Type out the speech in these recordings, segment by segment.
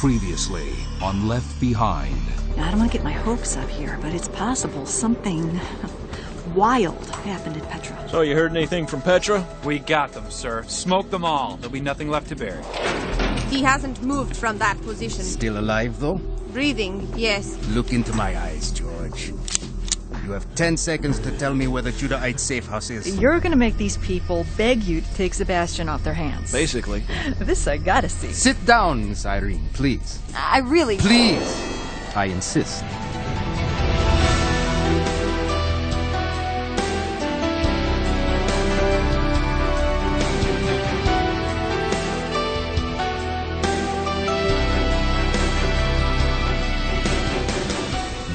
Previously on Left Behind. Now, I don't want to get my hopes up here, but it's possible something wild happened at Petra. So you heard anything from Petra? We got them, sir. Smoke them all. There'll be nothing left to bury. He hasn't moved from that position. Still alive, though? Breathing, yes. Look into my eyes, George. You have 10 seconds to tell me where the Judahite safe house is. You're gonna make these people beg you to take Sebastian off their hands. Basically. This I gotta see. Sit down, Miss Irene, please. I really... Please! I insist.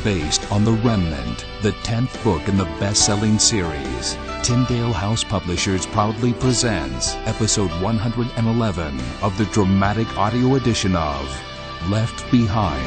Based on The Remnant, the 10th book in the best-selling series, Tyndale House Publishers proudly presents episode 111 of the dramatic audio edition of Left Behind.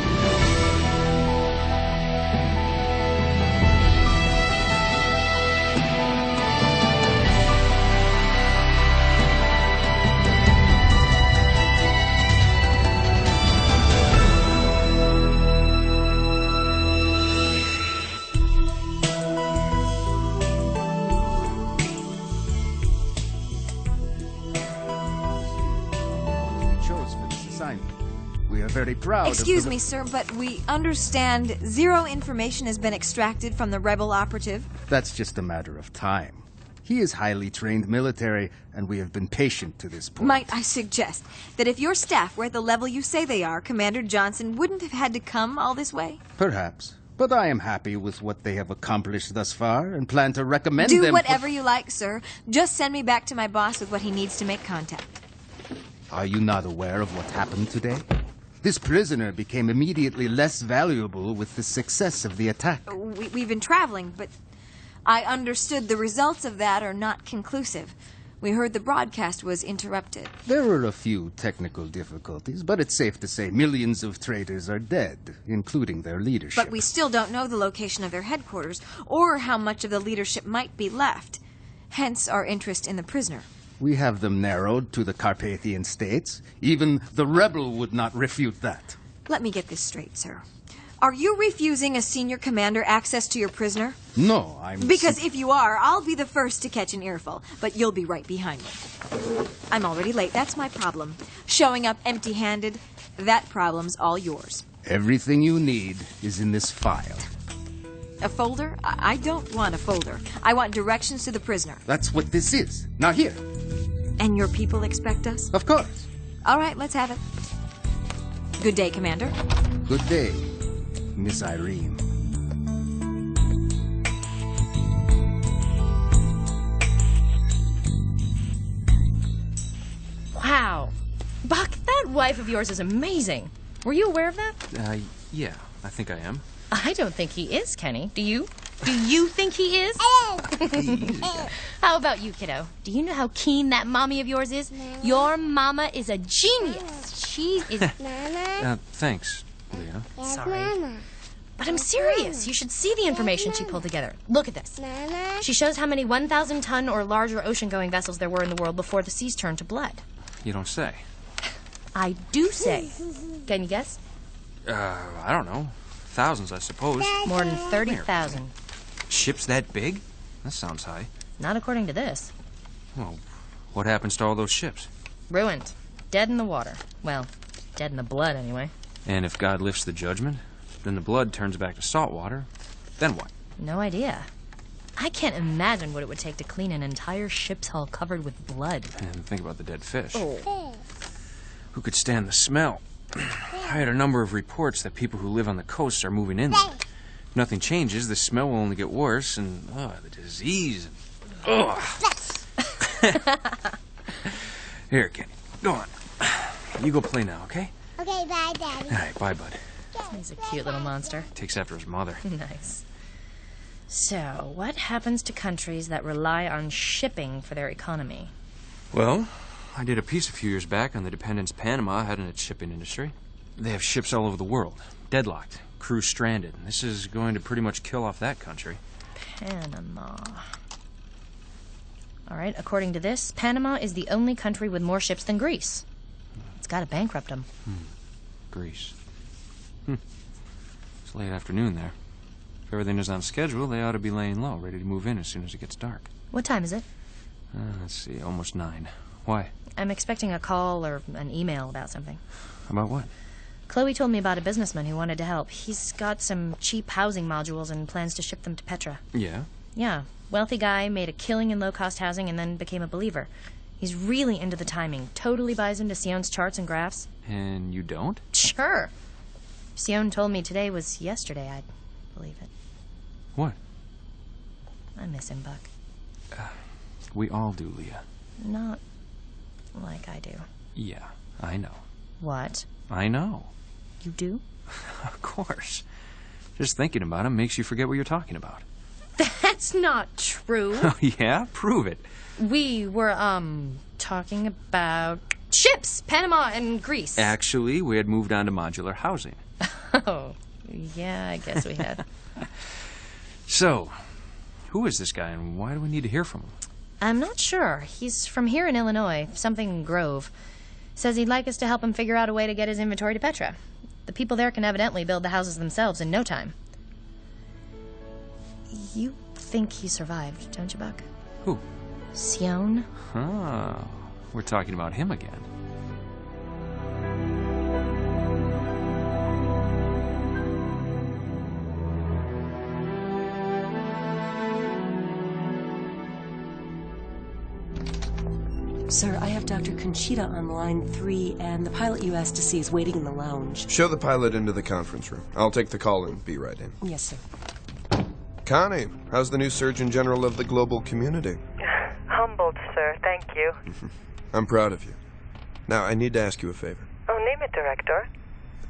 We are very proud Excuse of me, sir, but we understand zero information has been extracted from the rebel operative. That's just a matter of time. He is highly trained military, and we have been patient to this point. Might I suggest that if your staff were at the level you say they are, Commander Johnson wouldn't have had to come all this way? Perhaps. But I am happy with what they have accomplished thus far, and plan to recommend them... Do whatever you like, sir. Just send me back to my boss with what he needs to make contact. Are you not aware of what happened today? This prisoner became immediately less valuable with the success of the attack. We've been traveling, but I understood the results of that are not conclusive. We heard the broadcast was interrupted. There were a few technical difficulties, but it's safe to say millions of traitors are dead, including their leadership. But we still don't know the location of their headquarters, or how much of the leadership might be left. Hence our interest in the prisoner. We have them narrowed to the Carpathian states. Even the rebel would not refute that. Let me get this straight, sir. Are you refusing a senior commander access to your prisoner? No, I'm... Because if you are, I'll be the first to catch an earful, but you'll be right behind me. I'm already late, that's my problem. Showing up empty-handed, that problem's all yours. Everything you need is in this file. A folder? I don't want a folder. I want directions to the prisoner. That's what this is. Now here. And your people expect us? Of course. All right, let's have it. Good day, Commander. Good day, Miss Irene. Wow. Buck, that wife of yours is amazing. Were you aware of that? Yeah, I think I am. I don't think he is, Kenny. Do you? Do you think he is? How about you, kiddo? Do you know how keen that mommy of yours is? Your mama is a genius. She is... Thanks, Leah. Sorry. But I'm serious. You should see the information she pulled together. Look at this. She shows how many 1,000-ton or larger ocean-going vessels there were in the world before the seas turned to blood. You don't say. I do say. Can you guess? I don't know. Thousands, I suppose. More than 30,000. Ships that big? That sounds high. Not according to this. Well, what happens to all those ships? Ruined. Dead in the water. Well, dead in the blood, anyway. And if God lifts the judgment, then the blood turns back to salt water. Then what? No idea. I can't imagine what it would take to clean an entire ship's hull covered with blood. And think about the dead fish. Oh. Who could stand the smell? I had a number of reports that people who live on the coast are moving inland. If nothing changes, the smell will only get worse, and the disease. Here, Kenny, go on. You go play now, okay? Okay, bye, Daddy. All right, bye, bud. He's a cute little monster. Takes after his mother. Nice. So, what happens to countries that rely on shipping for their economy? Well, I did a piece a few years back on the dependence Panama had on its shipping industry. They have ships all over the world, deadlocked, crews stranded. This is going to pretty much kill off that country. Panama. All right, according to this, Panama is the only country with more ships than Greece. It's got to bankrupt them. Greece. It's late afternoon there. If everything is on schedule, they ought to be laying low, ready to move in as soon as it gets dark. What time is it? Let's see, almost 9. Why? I'm expecting a call or an email about something. About what? Chloe told me about a businessman who wanted to help. He's got some cheap housing modules and plans to ship them to Petra. Yeah? Yeah. Wealthy guy, made a killing in low-cost housing and then became a believer. He's really into the timing. Totally buys into Sion's charts and graphs. And you don't? Sure. Sion told me today was yesterday. I'd believe it. What? I miss him, Buck. We all do, Leah. Not like I do. Yeah, I know. What? I know. You do? Of course. Just thinking about him makes you forget what you're talking about. That's not true. Oh, yeah? Prove it. We were, talking about ships, Panama and Greece. Actually, we had moved on to modular housing. Oh, yeah, I guess we had. So, who is this guy and why do we need to hear from him? I'm not sure. He's from here in Illinois, something Grove. Says he'd like us to help him figure out a way to get his inventory to Petra. The people there can evidently build the houses themselves in no time. You think he survived, don't you, Buck? Who? Sion? Oh, we're talking about him again. Sir, I have Dr. Conchita on line 3, and the pilot you asked to see is waiting in the lounge. Show the pilot into the conference room. I'll take the call and be right in. Yes, sir. Connie, how's the new Surgeon General of the global community? Humbled, sir. Thank you. I'm proud of you. Now, I need to ask you a favor. Oh, name it, Director.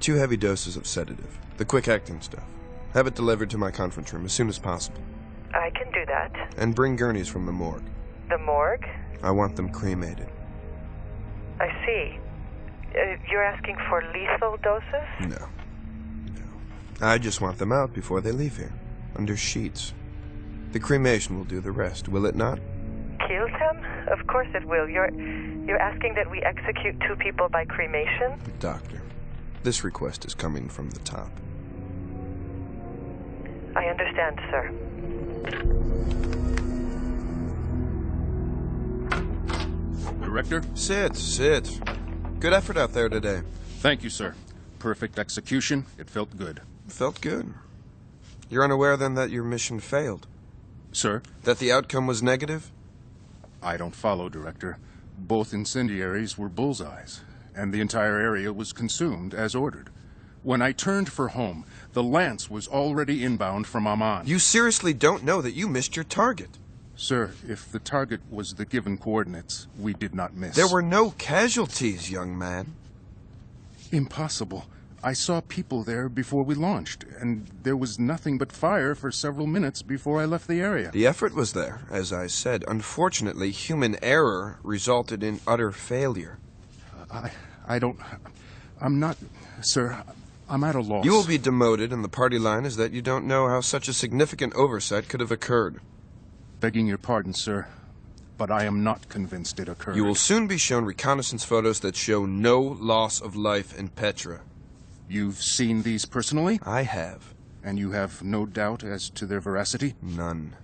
2 heavy doses of sedative. The quick-acting stuff. Have it delivered to my conference room as soon as possible. I can do that. And bring gurneys from the morgue. The morgue? I want them cremated. I see. You're asking for lethal doses? No. I just want them out before they leave here. Under sheets. The cremation will do the rest, will it not? Kill them? Of course it will. You're asking that we execute 2 people by cremation? Doctor, this request is coming from the top. I understand, sir. Director? Sit. Good effort out there today. Thank you, sir. Perfect execution. It felt good. Felt good. You're unaware, then, that your mission failed? Sir? That the outcome was negative? I don't follow, Director. Both incendiaries were bullseyes, and the entire area was consumed as ordered. When I turned for home, the Lance was already inbound from Amman. You seriously don't know that you missed your target? Sir, if the target was the given coordinates, we did not miss. There were no casualties, young man. Impossible. I saw people there before we launched, and there was nothing but fire for several minutes before I left the area. The effort was there, as I said. Unfortunately, human error resulted in utter failure. I'm not, sir, I'm at a loss. You will be demoted, and the party line is that you don't know how such a significant oversight could have occurred. Begging your pardon, sir, but I am not convinced it occurred. You will soon be shown reconnaissance photos that show no loss of life in Petra. You've seen these personally? I have. And you have no doubt as to their veracity? None.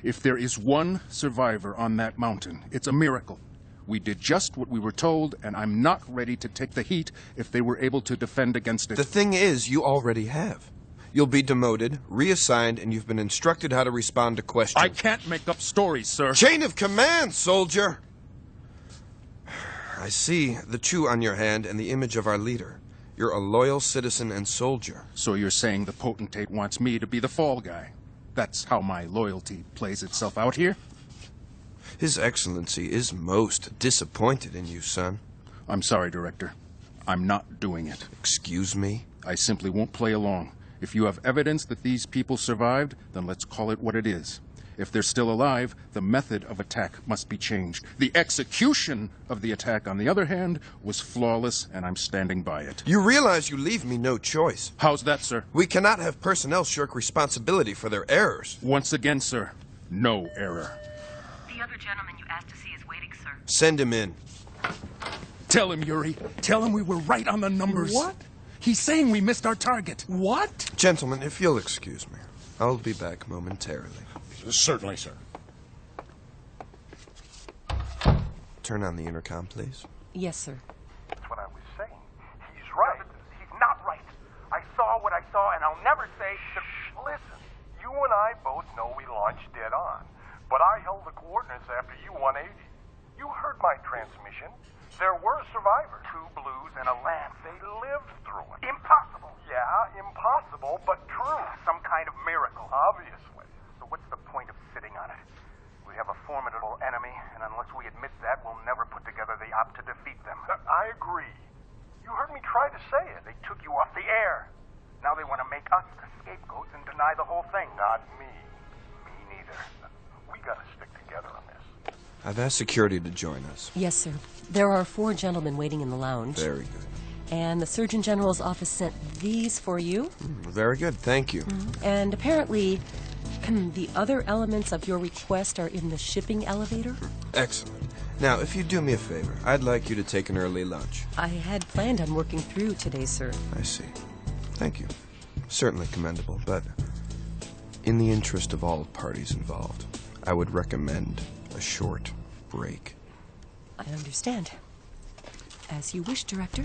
If there is one survivor on that mountain, it's a miracle. We did just what we were told, and I'm not ready to take the heat if they were able to defend against it. The thing is, you already have. You'll be demoted, reassigned, and you've been instructed how to respond to questions. I can't make up stories, sir. Chain of command, soldier! I see the chew on your hand and the image of our leader. You're a loyal citizen and soldier. So you're saying the potentate wants me to be the fall guy? That's how my loyalty plays itself out here? His Excellency is most disappointed in you, son. I'm sorry, Director. I'm not doing it. Excuse me? I simply won't play along. If you have evidence that these people survived, then let's call it what it is. If they're still alive, the method of attack must be changed. The execution of the attack, on the other hand, was flawless, and I'm standing by it. You realize you leave me no choice. How's that, sir? We cannot have personnel shirk responsibility for their errors. Once again, sir, no error. The other gentleman you asked to see is waiting, sir. Send him in. Tell him, Yuri. Tell him we were right on the numbers. What? He's saying we missed our target. What? Gentlemen, if you'll excuse me, I'll be back momentarily. Certainly, sir. Turn on the intercom, please. Yes, sir. That's what I was saying. He's right. He's not right. I saw what I saw, and I'll never say that... Listen, you and I both know we launched dead on, but I held the coordinates after U-180. You heard my transmission. There were survivors. 2 blues and a lamp. They lived through it. Impossible. Yeah, impossible, but true. Some kind of miracle. Obviously. So what's the point of sitting on it? We have a formidable enemy, and unless we admit that, we'll never put together the op to defeat them. I agree. You heard me try to say it. They took you off the air. Now they want to make us the scapegoats and deny the whole thing. Not me. Me neither. We gotta stick together on this. I've asked security to join us. Yes, sir. There are 4 gentlemen waiting in the lounge. Very good. And the Surgeon General's office sent these for you. Very good, thank you. And apparently, the other elements of your request are in the shipping elevator. Excellent. Now, if you do me a favor, I'd like you to take an early lunch. I had planned on working through today, sir. I see. Thank you. Certainly commendable, but in the interest of all parties involved, I would recommend a short break. I understand. As you wish, Director.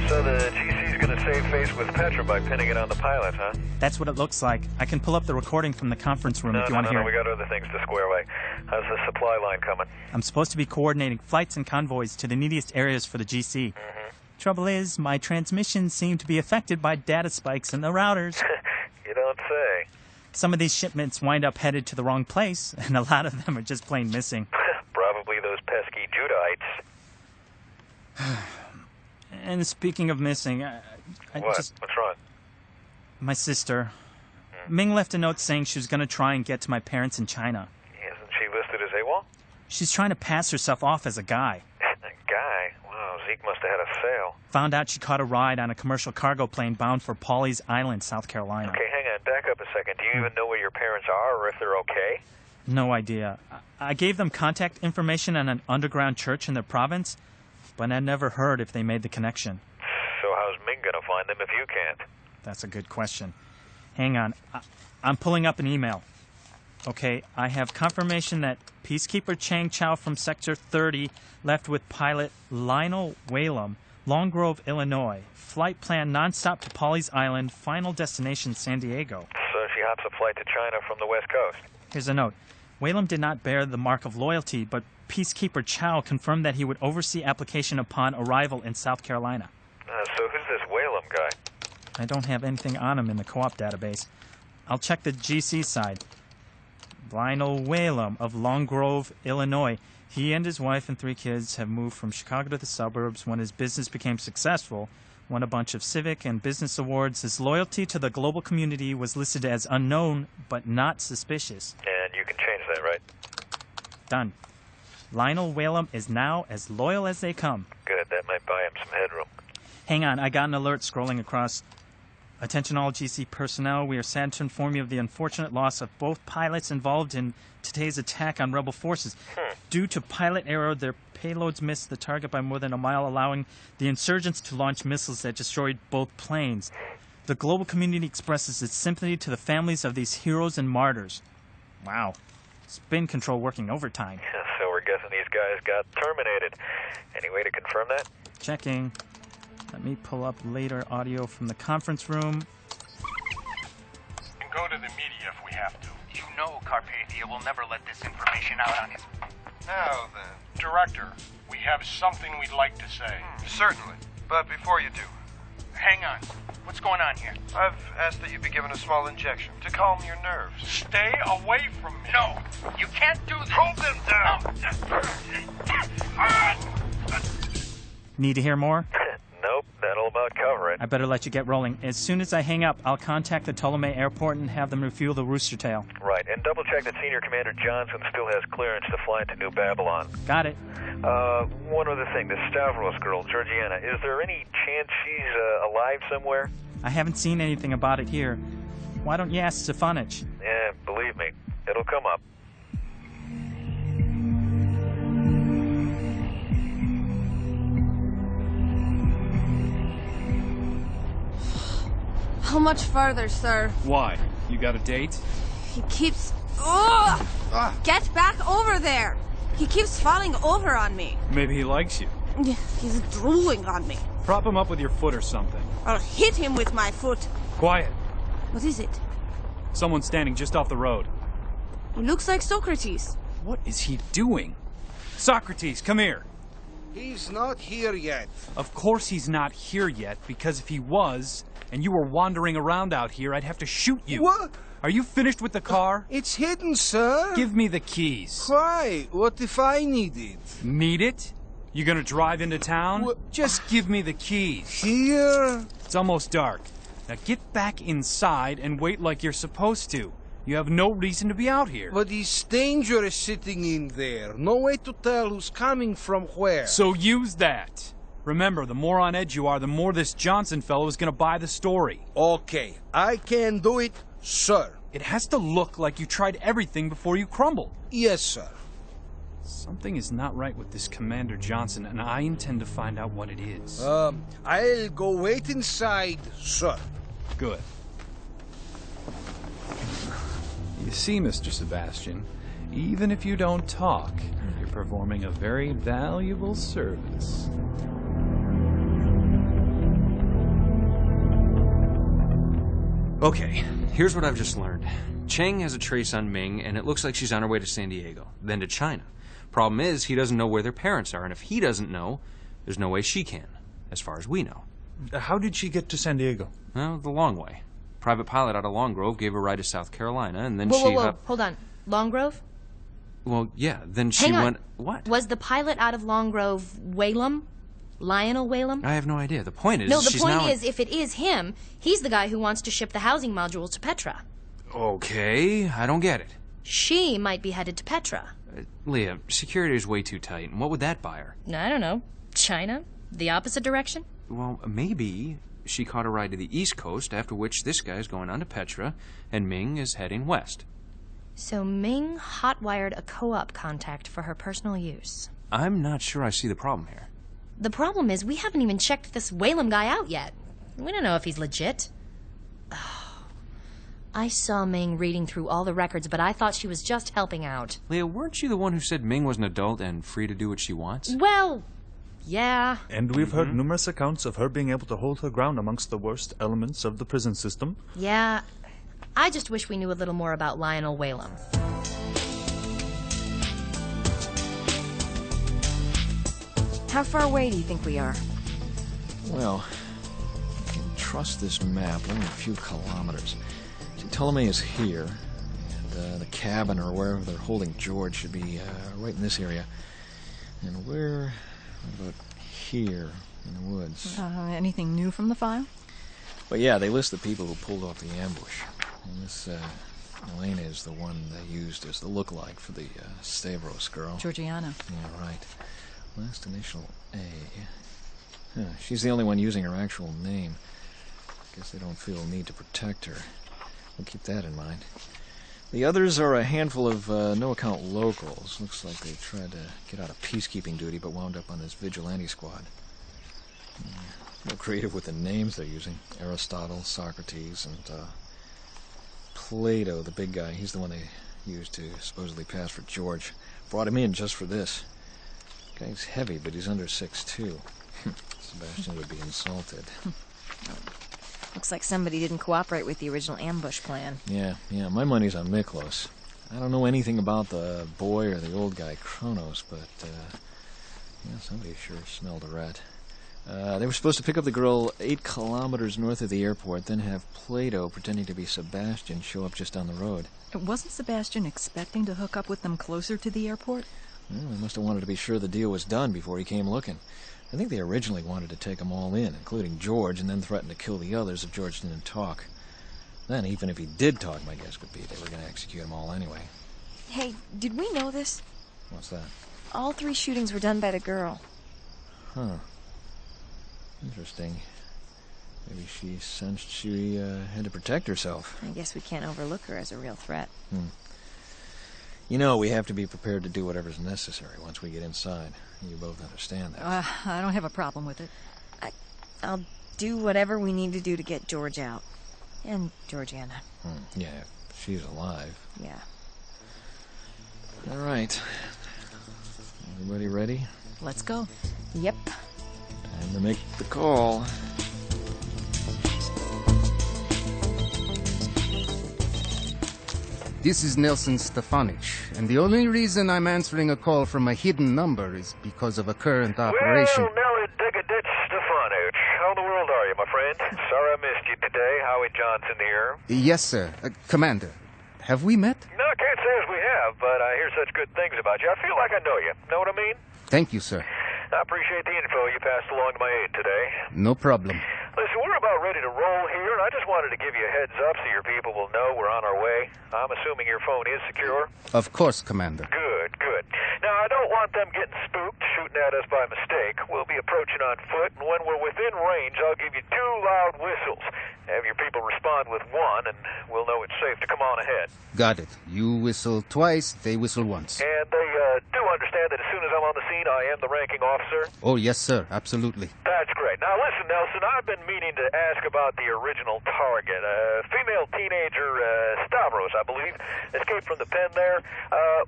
So the GC's gonna save face with Petra by pinning it on the pilot, huh? That's what it looks like. I can pull up the recording from the conference room if you want to hear it. We got other things to square away. How's the supply line coming? I'm supposed to be coordinating flights and convoys to the neediest areas for the GC. Trouble is, my transmissions seem to be affected by data spikes in the routers. You don't say. Some of these shipments wind up headed to the wrong place, and a lot of them are just plain missing. Probably those pesky Judahites. And speaking of missing, What's wrong? My sister. Ming left a note saying she was going to try and get to my parents in China. Isn't she listed as AWOL? She's trying to pass herself off as a guy. A guy? Wow, Zeke must have had a sale. Found out she caught a ride on a commercial cargo plane bound for Pawleys Island, South Carolina. Okay, hang on. Back up a second. Do you even know where your parents are or if they're okay? No idea. I gave them contact information on an underground church in their province, but I never heard if they made the connection. So how's Ming gonna find them if you can't? That's a good question. Hang on. I'm pulling up an email. Okay, I have confirmation that Peacekeeper Chang Chow from Sector 30 left with pilot Lionel Whalum, Long Grove, Illinois. Flight plan nonstop to Pawleys Island, final destination San Diego. So she hops a flight to China from the West Coast. Here's a note. Whalum did not bear the mark of loyalty, but Peacekeeper Chow confirmed that he would oversee application upon arrival in South Carolina. So who's this Whalum guy? I don't have anything on him in the co-op database. I'll check the GC side. Lionel Whalum of Long Grove, Illinois. He and his wife and 3 kids have moved from Chicago to the suburbs when his business became successful, won a bunch of civic and business awards. His loyalty to the global community was listed as unknown, but not suspicious. And you can change that, right? Done. Lionel Whalum is now as loyal as they come. Good, that might buy him some headroom. Hang on, I got an alert scrolling across. Attention all GC personnel, we are sad to inform you of the unfortunate loss of both pilots involved in today's attack on rebel forces. Due to pilot error, their payloads missed the target by more than a mile, allowing the insurgents to launch missiles that destroyed both planes. The global community expresses its sympathy to the families of these heroes and martyrs. Wow. Spin control working overtime. So we're guessing these guys got terminated. Any way to confirm that? Checking. Let me pull up later audio from the conference room. And go to the media if we have to. You know Carpathia will never let this information out on his... Now then, Director, we have something we'd like to say. Certainly, but before you do, Hang on. What's going on here? I've asked that you be given a small injection to calm your nerves. Stay away from me. No, you can't do this. Hold them down. Need to hear more? Nope, that'll about cover it. I better let you get rolling. As soon as I hang up, I'll contact the Ptolemy Airport and have them refuel the Rooster Tail. Right, and double check that Senior Commander Johnson still has clearance to fly into New Babylon. Got it. One other thing, this Stavros girl, Georgiana, is there any chance she's alive somewhere? I haven't seen anything about it here. Why don't you ask Stefanich? Yeah, believe me, It'll come up. How much farther, sir? Why? You got a date? He keeps... Ugh! Get back over there! He keeps falling over on me. Maybe he likes you. He's drooling on me. Prop him up with your foot or something. I'll hit him with my foot. Quiet. What is it? Someone standing just off the road. He looks like Socrates. What is he doing? Socrates, come here. He's not here yet. Of course he's not here yet, because if he was, and you were wandering around out here, I'd have to shoot you. What? Are you finished with the car? It's hidden, sir. Give me the keys. Why? What if I need it? Need it? You gonna drive into town? What? Just give me the keys. Here? It's almost dark. Now get back inside and wait like you're supposed to. You have no reason to be out here. But it's dangerous sitting in there. No way to tell who's coming from where. So use that. Remember, the more on edge you are, the more this Johnson fellow is gonna buy the story. Okay, I can do it, sir. It has to look like you tried everything before you crumbled. Yes, sir. Something is not right with this Commander Johnson, and I intend to find out what it is. I'll go wait inside, sir. Good. You see, Mr. Sebastian, even if you don't talk, you're performing a very valuable service. Okay, here's what I've just learned. Cheng has a trace on Ming, and it looks like she's on her way to San Diego, then to China. Problem is, he doesn't know where their parents are, and if he doesn't know, there's no way she can, as far as we know. How did she get to San Diego? Well, the long way. Private pilot out of Long Grove gave her a ride to South Carolina, and then Whoa, hold on. Long Grove? Well, yeah, then she Hang on. went... What? Was the pilot out of Long Grove Whalum? Lionel Whalum? I have no idea. The point is, No, the she's point now... is, if it is him, he's the guy who wants to ship the housing modules to Petra. Okay, I don't get it. She might be headed to Petra. Leah, security is way too tight, and what would that buy her? I don't know. China? The opposite direction? Well, maybe she caught a ride to the East Coast, after which this guy's going on to Petra, and Ming is heading west. So Ming hotwired a co-op contact for her personal use. I'm not sure I see the problem here. The problem is we haven't even checked this Whalum guy out yet. We don't know if he's legit. Oh, I saw Ming reading through all the records, but I thought she was just helping out. Leah, weren't you the one who said Ming was an adult and free to do what she wants? Well, yeah. And we've heard numerous accounts of her being able to hold her ground amongst the worst elements of the prison system. Yeah. I just wish we knew a little more about Lionel Whalum. How far away do you think we are? Well, you can trust this map only a few kilometers. See, Ptolemy is here, and the cabin or wherever they're holding George should be right in this area. And we're about here in the woods. Anything new from the file? But yeah, they list the people who pulled off the ambush. And this Elena is the one they used as the lookalike for the Stavros girl. Georgiana. Yeah, right. Last initial A. Huh, she's the only one using her actual name. Guess they don't feel a need to protect her. We'll keep that in mind. The others are a handful of no-account locals. Looks like they tried to get out of peacekeeping duty but wound up on this vigilante squad. More creative with the names they're using. Aristotle, Socrates, and Plato, the big guy. He's the one they used to supposedly pass for George. Brought him in just for this. Guy's heavy, but he's under 6'2". Sebastian would be insulted. Looks like somebody didn't cooperate with the original ambush plan. Yeah, my money's on Miklos. I don't know anything about the boy or the old guy, Kronos, but, yeah, somebody sure smelled a rat. They were supposed to pick up the girl 8 kilometers north of the airport, then have Plato, pretending to be Sebastian, show up just down the road. Wasn't Sebastian expecting to hook up with them closer to the airport? Well, they must have wanted to be sure the deal was done before he came looking. I think they originally wanted to take them all in, including George, and then threatened to kill the others if George didn't talk. Then, even if he did talk, my guess would be they were going to execute them all anyway. Hey, did we know this? What's that? All 3 shootings were done by the girl. Huh. Interesting. Maybe she sensed she had to protect herself. I guess we can't overlook her as a real threat. You know, we have to be prepared to do whatever's necessary once we get inside. You both understand that. I don't have a problem with it. I'll do whatever we need to do to get George out. And Georgiana. Yeah, if she's alive. Yeah. All right. Everybody ready? Let's go. Yep. Time to make the call. This is Nelson Stefanich, and the only reason I'm answering a call from a hidden number is because of a current operation. Well, Nelly Dig-a-Ditch Stefanich, how in the world are you, my friend? Sorry I missed you today. Howie Johnson here. Yes, sir. Commander, have we met? No, I can't say as we have, but I hear such good things about you. I feel like I know you. Know what I mean? Thank you, sir. I appreciate the info you passed along to my aide today. No problem. Listen, we're about ready to roll here, and I just wanted to give you a heads up so your people will know we're on our way. I'm assuming your phone is secure? Of course, Commander. Good, good. Now, I don't want them getting spooked, shooting at us by mistake. We'll be approaching on foot, and when we're within range, I'll give you 2 loud whistles. Have your people respond with 1, and we'll know it's safe to come on ahead. Got it. You whistle twice, they whistle once. And they do understand that as soon as I'm on the scene, I am the ranking officer? Oh, yes, sir. Absolutely. That's great. Now, listen, Nelson, I've been meaning to ask about the original target. Female teenager, Stavros, I believe, escaped from the pen there.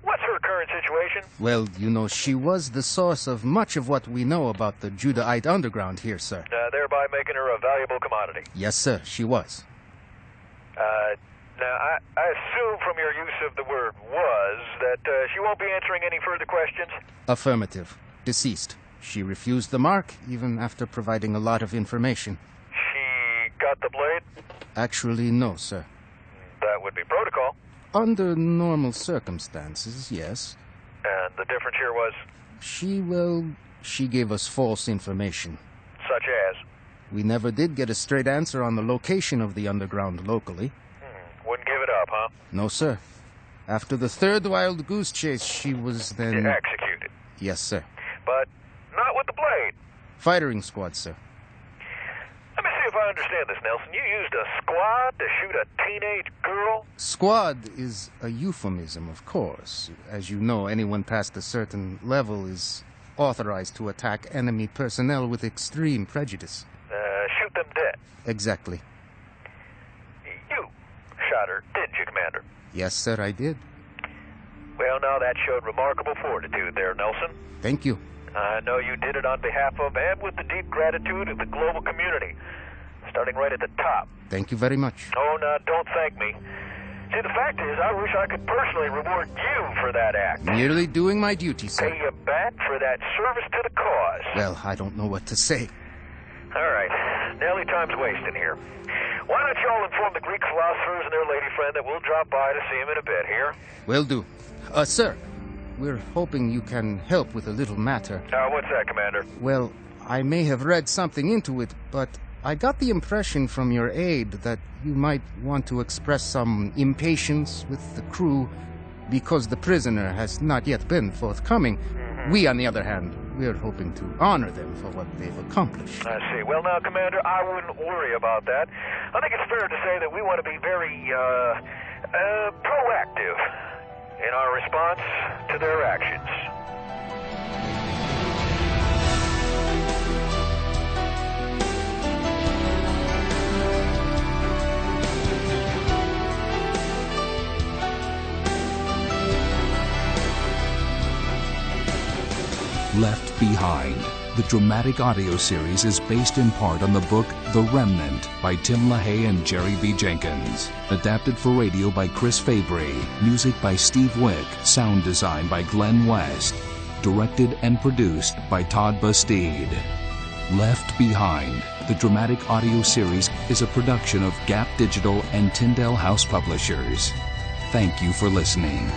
What's her current situation? Well, you know, she was the source of much of what we know about the Judahite underground here, sir. Thereby making her a valuable commodity. Yes, sir. She was. Now, I assume from your use of the word was that she won't be answering any further questions? Affirmative. Deceased. She refused the mark, even after providing a lot of information. She got the blade? Actually, no, sir. That would be protocol. Under normal circumstances, yes. And the difference here was? She gave us false information. Such as? We never did get a straight answer on the location of the underground locally. Wouldn't give it up, huh? No, sir. After the 3rd wild goose chase, she was then... Executed. Yes, sir. But not with the blade. Firing squad, sir. Let me see if I understand this, Nelson. You used a squad to shoot a teenage girl? Squad is a euphemism, of course. As you know, anyone past a certain level is authorized to attack enemy personnel with extreme prejudice. Shoot them dead. Exactly. You shot her, didn't you, Commander? Yes, sir, I did. Well, now that showed remarkable fortitude there, Nelson. Thank you. I know you did it on behalf of and with the deep gratitude of the global community, starting right at the top. Thank you very much. Oh, no, don't thank me. See, the fact is, I wish I could personally reward you for that act. Merely doing my duty, sir. Pay you back for that service to the cause. Well, I don't know what to say. All right. Nearly time's wasting here. Why don't you all inform the Greek philosophers and their lady friend that we'll drop by to see him in a bit here? Will do. Sir, we're hoping you can help with a little matter. What's that, Commander? Well, I may have read something into it, but I got the impression from your aide that you might want to express some impatience with the crew because the prisoner has not yet been forthcoming. We, on the other hand, we're hoping to honor them for what they've accomplished. I see. Well, now, Commander, I wouldn't worry about that. I think it's fair to say that we want to be very, proactive in our response to their actions. Left Behind. The dramatic audio series is based in part on the book The Remnant by Tim LaHaye and Jerry B. Jenkins. Adapted for radio by Chris Fabry. Music by Steve Wick. Sound design by Glenn West. Directed and produced by Todd Bastide. Left Behind. The dramatic audio series is a production of Gap Digital and Tyndale House Publishers. Thank you for listening.